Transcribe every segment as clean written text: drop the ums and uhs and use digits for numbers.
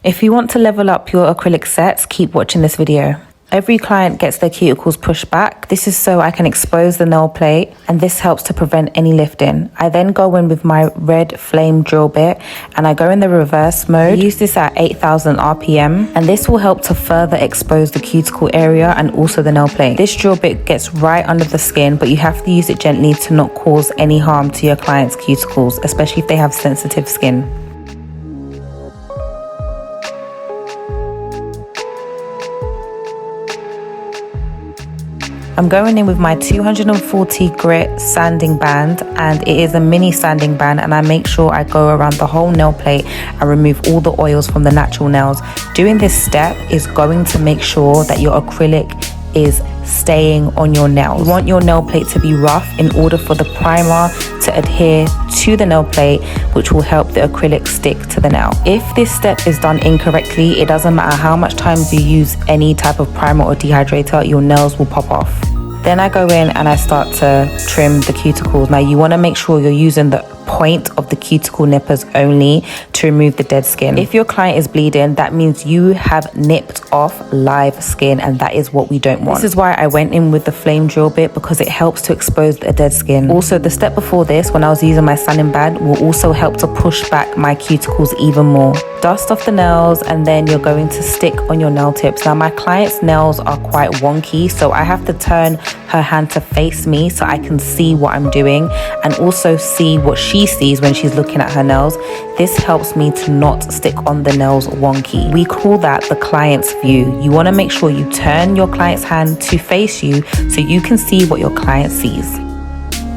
If you want to level up your acrylic sets, keep watching this video. Every client gets their cuticles pushed back. This is so I can expose the nail plate, and this helps to prevent any lifting. I then go in with my red flame drill bit and I go in the reverse mode. I use this at 8,000 RPM, and this will help to further expose the cuticle area and also the nail plate. This drill bit gets right under the skin, but you have to use it gently to not cause any harm to your client's cuticles, especially if they have sensitive skin. I'm going in with my 240 grit sanding band, and it is a mini sanding band, and I make sure I go around the whole nail plate and remove all the oils from the natural nails. Doing this step is going to make sure that your acrylic is staying on your nails. You want your nail plate to be rough in order for the primer to adhere to the nail plate, which will help the acrylic stick to the nail. If this step is done incorrectly, it doesn't matter how much times you use any type of primer or dehydrator, your nails will pop off. Then I go in and I start to trim the cuticles. Now you want to make sure you're using the point of the cuticle nippers only to remove the dead skin. If your client is bleeding, that means you have nipped off live skin, and that is what we don't want. This is why I went in with the flame drill bit, because it helps to expose the dead skin. Also, the step before this, when I was using my sanding band, will also help to push back my cuticles even more. Dust off the nails, and then you're going to stick on your nail tips. Now my client's nails are quite wonky, so I have to turn her hand to face me so I can see what I'm doing and also see what she sees when she's looking at her nails. This helps me to not stick on the nails wonky. We call that the client's view. You want to make sure you turn your client's hand to face you so you can see what your client sees.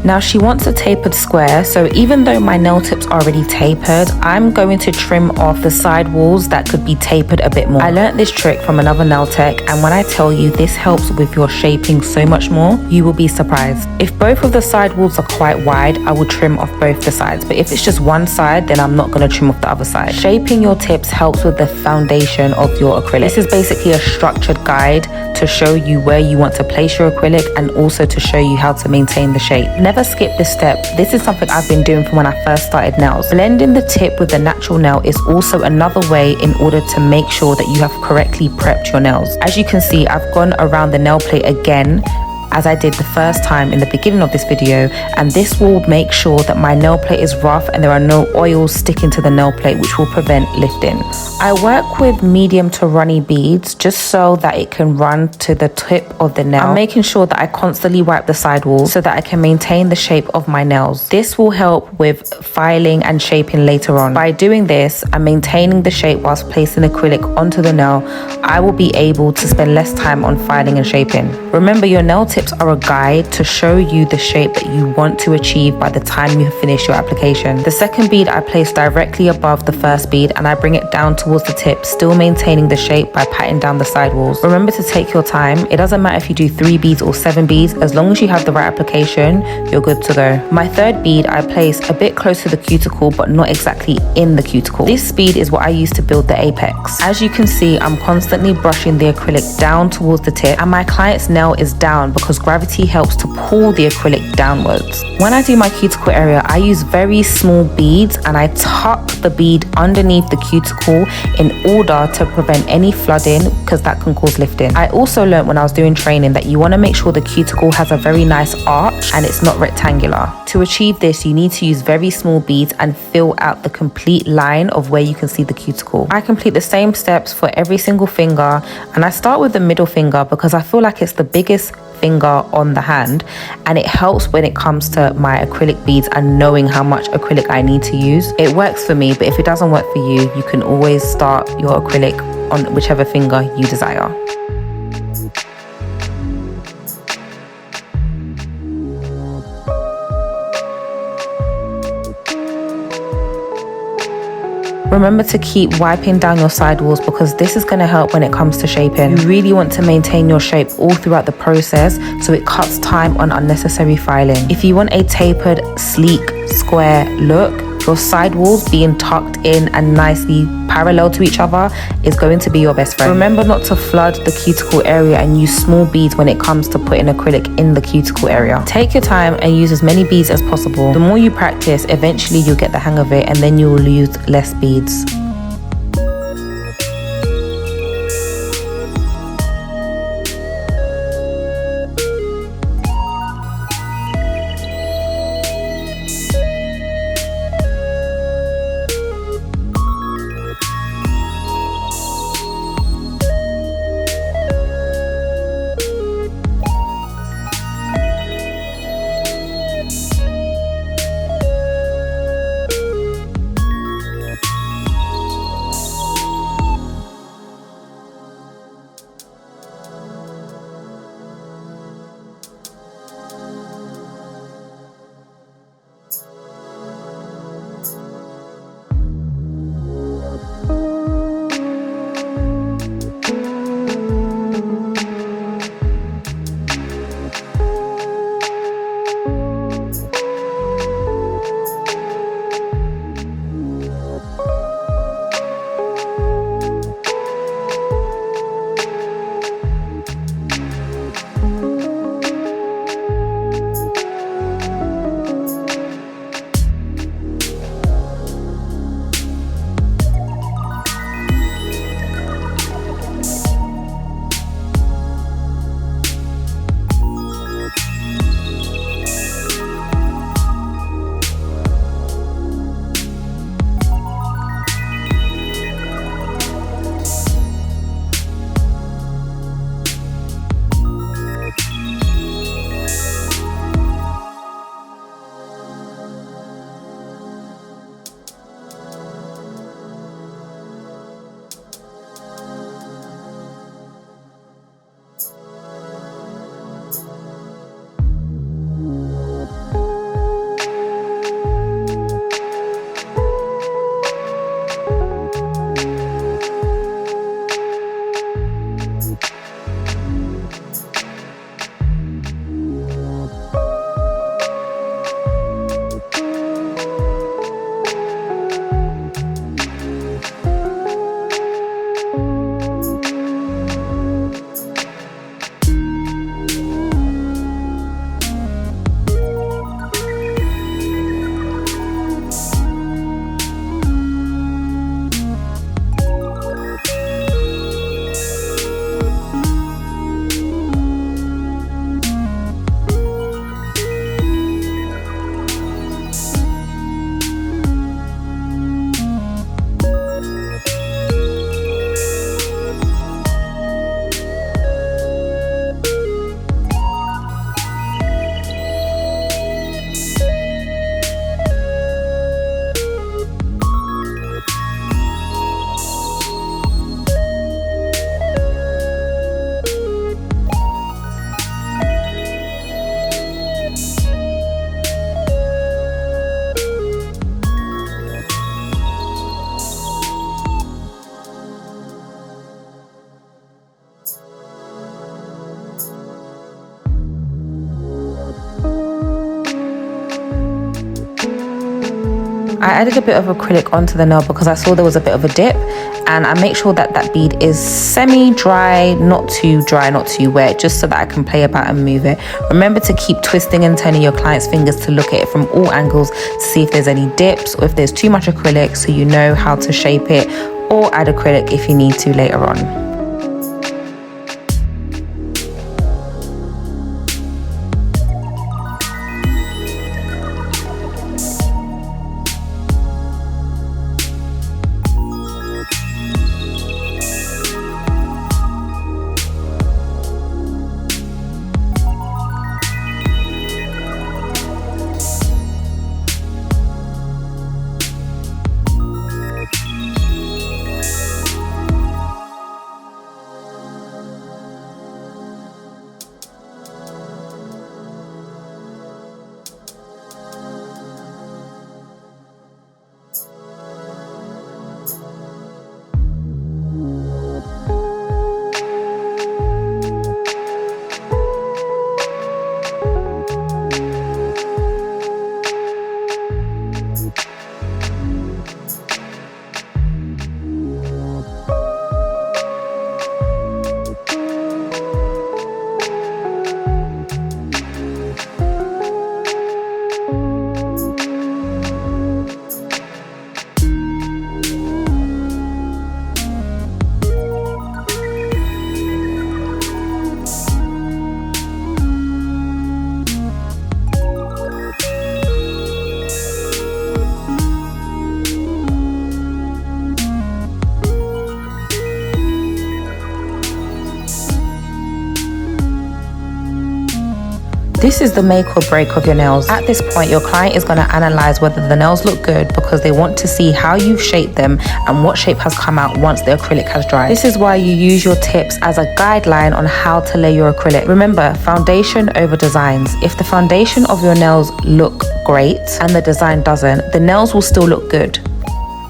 Now she wants a tapered square, so even though my nail tips are already tapered, I'm going to trim off the side walls that could be tapered a bit more. I learned this trick from another nail tech, and when I tell you this helps with your shaping so much more, you will be surprised. If both of the side walls are quite wide, I will trim off both the sides, but if it's just one side, then I'm not going to trim off the other side. Shaping your tips helps with the foundation of your acrylic. This is basically a structured guide to show you where you want to place your acrylic and also to show you how to maintain the shape. Never skip this step. This is something I've been doing from when I first started nails. Blending the tip with the natural nail is also another way in order to make sure that you have correctly prepped your nails. As you can see, I've gone around the nail plate again, as I did the first time in the beginning of this video, and this will make sure that my nail plate is rough and there are no oils sticking to the nail plate, which will prevent lifting. I work with medium to runny beads just so that it can run to the tip of the nail. I'm making sure that I constantly wipe the sidewalls so that I can maintain the shape of my nails. This will help with filing and shaping later on. By doing this and maintaining the shape whilst placing acrylic onto the nail, I will be able to spend less time on filing and shaping. Remember, your nail tips are a guide to show you the shape that you want to achieve by the time you finish your application. The second bead I place directly above the first bead, and I bring it down towards the tip, still maintaining the shape by patting down the sidewalls. Remember to take your time. It doesn't matter if you do 3 beads or 7 beads, as long as you have the right application, you're good to go. My third bead I place a bit close to the cuticle, but not exactly in the cuticle. This bead is what I use to build the apex. As you can see, I'm constantly brushing the acrylic down towards the tip, and my client's nail is down because gravity helps to pull the acrylic downwards. When I do my cuticle area, I use very small beads and I tuck the bead underneath the cuticle in order to prevent any flooding, because that can cause lifting. I also learned when I was doing training that you want to make sure the cuticle has a very nice arch and it's not rectangular. To achieve this, you need to use very small beads and fill out the complete line of where you can see the cuticle. I complete the same steps for every single finger, and I start with the middle finger because I feel like it's the biggest finger on the hand, and it helps when it comes to my acrylic beads and knowing how much acrylic I need to use. It works for me, but if it doesn't work for you, you can always start your acrylic on whichever finger you desire. Remember to keep wiping down your sidewalls because this is going to help when it comes to shaping. You really want to maintain your shape all throughout the process so it cuts time on unnecessary filing. If you want a tapered, sleek, square look, your sidewalls being tucked in and nicely parallel to each other is going to be your best friend. Remember not to flood the cuticle area and use small beads when it comes to putting acrylic in the cuticle area. Take your time and use as many beads as possible. The more you practice, eventually you'll get the hang of it and then you will use less beads. I added a bit of acrylic onto the nail because I saw there was a bit of a dip, and I make sure that that bead is semi-dry, not too wet, just so that I can play about and move it. Remember to keep twisting and turning your client's fingers to look at it from all angles to see if there's any dips or if there's too much acrylic, so you know how to shape it or add acrylic if you need to later on. This is the make or break of your nails. At this point, your client is going to analyze whether the nails look good because they want to see how you've shaped them and what shape has come out once the acrylic has dried. This is why you use your tips as a guideline on how to lay your acrylic. Remember, foundation over designs. If the foundation of your nails look great and the design doesn't, the nails will still look good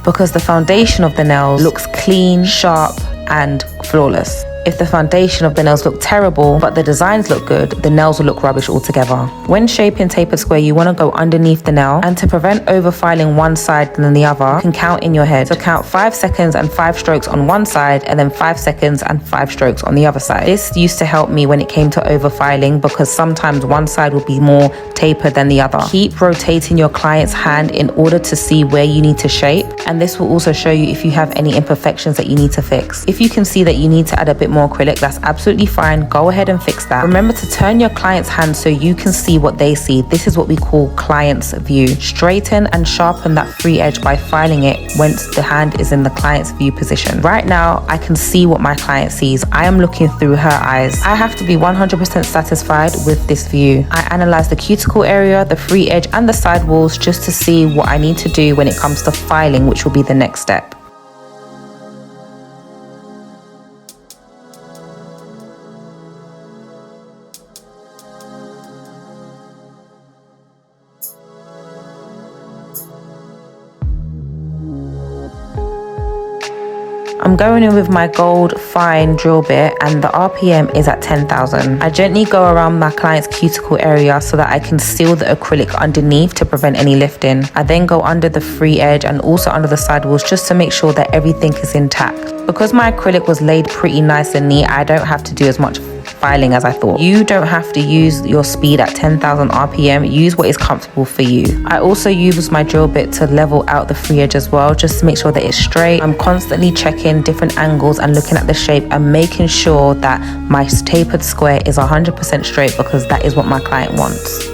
because the foundation of the nails looks clean, sharp, and flawless. If the foundation of the nails look terrible, but the designs look good, the nails will look rubbish altogether. When shaping tapered square, you want to go underneath the nail, and to prevent over-filing one side than the other, you can count in your head. So count 5 seconds and 5 strokes on one side, and then 5 seconds and 5 strokes on the other side. This used to help me when it came to over-filing because sometimes one side would be more tapered than the other. Keep rotating your client's hand in order to see where you need to shape, and this will also show you if you have any imperfections that you need to fix. If you can see that you need to add a bit more acrylic, that's absolutely fine. Go ahead and fix that. Remember to turn your client's hand so you can see what they see. This is what we call client's view. Straighten and sharpen that free edge by filing it once the hand is in the client's view position. Right now, I can see what my client sees. I am looking through her eyes. I have to be 100% satisfied with this view. I analyze the cuticle area, the free edge, and the side walls just to see what I need to do when it comes to filing, which will be the next step. I'm going in with my gold fine drill bit and the RPM is at 10,000. I gently go around my client's cuticle area so that I can seal the acrylic underneath to prevent any lifting. I then go under the free edge and also under the side walls just to make sure that everything is intact. Because my acrylic was laid pretty nice and neat, I don't have to do as much filing as I thought. You don't have to use your speed at 10,000 RPM. Use what is comfortable for you. I also use my drill bit to level out the free edge as well, just to make sure that it's straight. I'm constantly checking different angles and looking at the shape and making sure that my tapered square is 100% straight because that is what my client wants.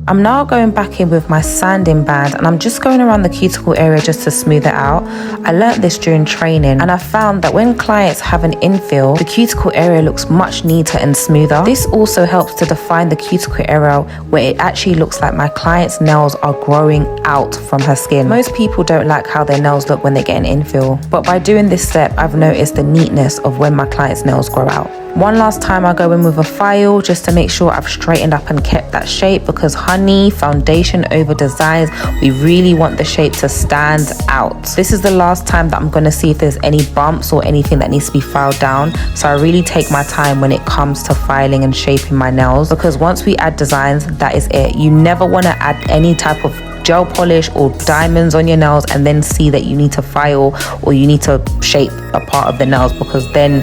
I'm now going back in with my sanding band and I'm just going around the cuticle area just to smooth it out. I learnt this during training and I found that when clients have an infill, the cuticle area looks much neater and smoother. This also helps to define the cuticle area where it actually looks like my client's nails are growing out from her skin. Most people don't like how their nails look when they get an infill, but by doing this step, I've noticed the neatness of when my client's nails grow out. One last time I go in with a file just to make sure I've straightened up and kept that shape, because honey, foundation over designs, we really want the shape to stand out. This is the last time that I'm going to see if there's any bumps or anything that needs to be filed down. So I really take my time when it comes to filing and shaping my nails, because once we add designs, that is it. You never want to add any type of gel polish or diamonds on your nails and then see that you need to file or you need to shape a part of the nails, because then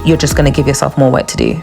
you're just going to give yourself more work to do.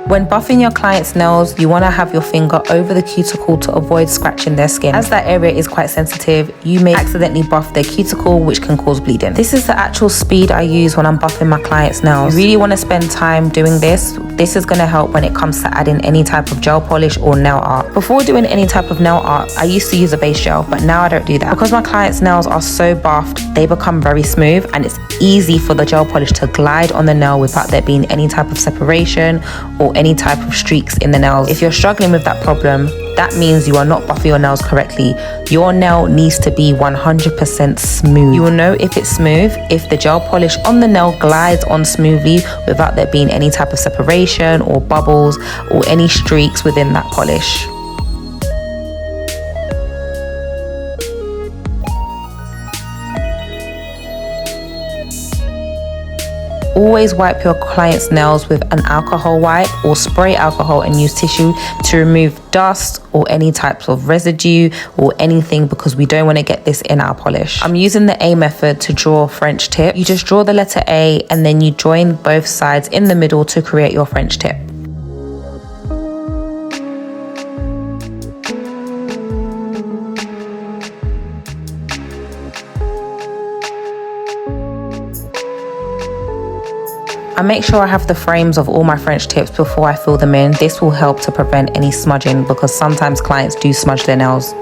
When buffing your client's nails, you want to have your finger over the cuticle to avoid scratching their skin. As that area is quite sensitive, you may accidentally buff their cuticle, which can cause bleeding. This is the actual speed I use when I'm buffing my client's nails. You really want to spend time doing this. This is going to help when it comes to adding any type of gel polish or nail art. Before doing any type of nail art, I used to use a base gel, but now I don't do that. Because my client's nails are so buffed, they become very smooth and it's easy for the gel polish to glide on the nail without there being any type of separation or any type of streaks in the nails. If you're struggling with that problem, that means you are not buffing your nails correctly. Your nail needs to be 100% smooth. You will know if it's smooth if the gel polish on the nail glides on smoothly without there being any type of separation or bubbles or any streaks within that polish. Always wipe your client's nails with an alcohol wipe or spray alcohol and use tissue to remove dust or any types of residue or anything, because we don't want to get this in our polish. I'm using the A method to draw a French tip. You just draw the letter A and then you join both sides in the middle to create your French tip. I make sure I have the frames of all my French tips before I fill them in. This will help to prevent any smudging, because sometimes clients do smudge their nails.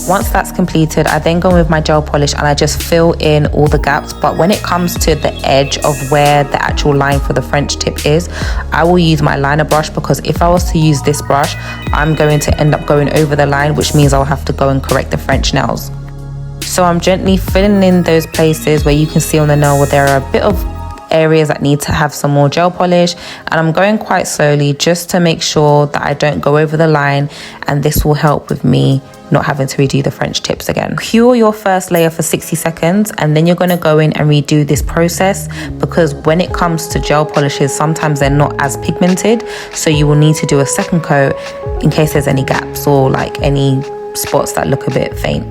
Once that's completed, I then go in with my gel polish and I just fill in all the gaps. But when it comes to the edge of where the actual line for the French tip is, I will use my liner brush, because if I was to use this brush, I'm going to end up going over the line, which means I'll have to go and correct the French nails. So I'm gently filling in those places where you can see on the nail where there are a bit of areas that need to have some more gel polish, and I'm going quite slowly just to make sure that I don't go over the line, and this will help with me not having to redo the French tips again. Cure your first layer for 60 seconds and then you're going to go in and redo this process, because when it comes to gel polishes, sometimes they're not as pigmented, so you will need to do a second coat in case there's any gaps or like any spots that look a bit faint.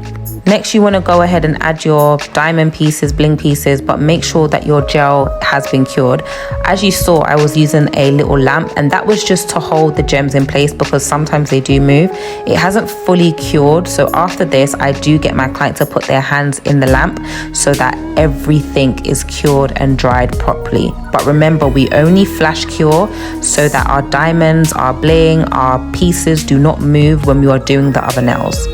Next, you want to go ahead and add your diamond pieces, bling pieces, but make sure that your gel has been cured. As you saw, I was using a little lamp, and that was just to hold the gems in place because sometimes they do move. It hasn't fully cured, so after this, I do get my client to put their hands in the lamp so that everything is cured and dried properly. But remember, we only flash cure so that our diamonds, our bling, our pieces do not move when we are doing the other nails.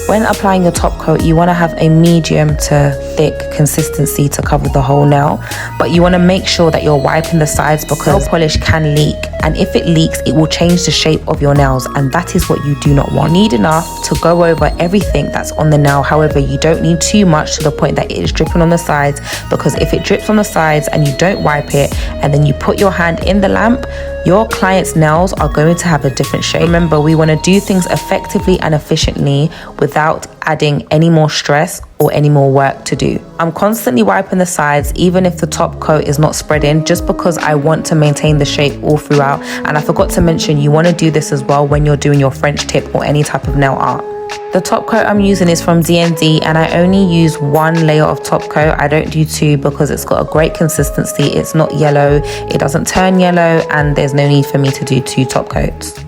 When applying your top coat, you want to have a medium to thick consistency to cover the whole nail, but you want to make sure that you're wiping the sides because nail polish can leak and if it leaks, it will change the shape of your nails, and that is what you do not want. You need enough to go over everything that's on the nail. However, you don't need too much to the point that it is dripping on the sides, because if it drips on the sides and you don't wipe it and then you put your hand in the lamp, your client's nails are going to have a different shape. Remember, we want to do things effectively and efficiently without adding any more stress or any more work to do. I'm constantly wiping the sides even if the top coat is not spreading, just because I want to maintain the shape all throughout. And I forgot to mention, you want to do this as well when you're doing your French tip or any type of nail art. The top coat I'm using is from D&D, and I only use 1 layer of top coat. I don't do 2 because it's got a great consistency. It's not yellow, it doesn't turn yellow, and there's no need for me to do 2 top coats.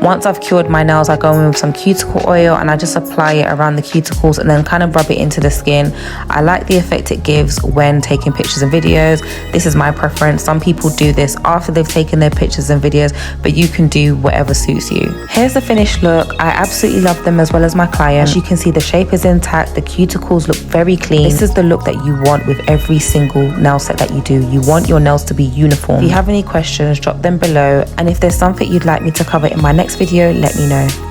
Once I've cured my nails, I go in with some cuticle oil and I just apply it around the cuticles and then kind of rub it into the skin. I like the effect it gives when taking pictures and videos. This is my preference. Some people do this after they've taken their pictures and videos, but you can do whatever suits you. Here's the finished look. I absolutely love them, as well as my client. As you can see, the shape is intact. The cuticles look very clean. This is the look that you want with every single nail set that you do. You want your nails to be uniform. If you have any questions, drop them below. And if there's something you'd like me to cover in my next video, let me know.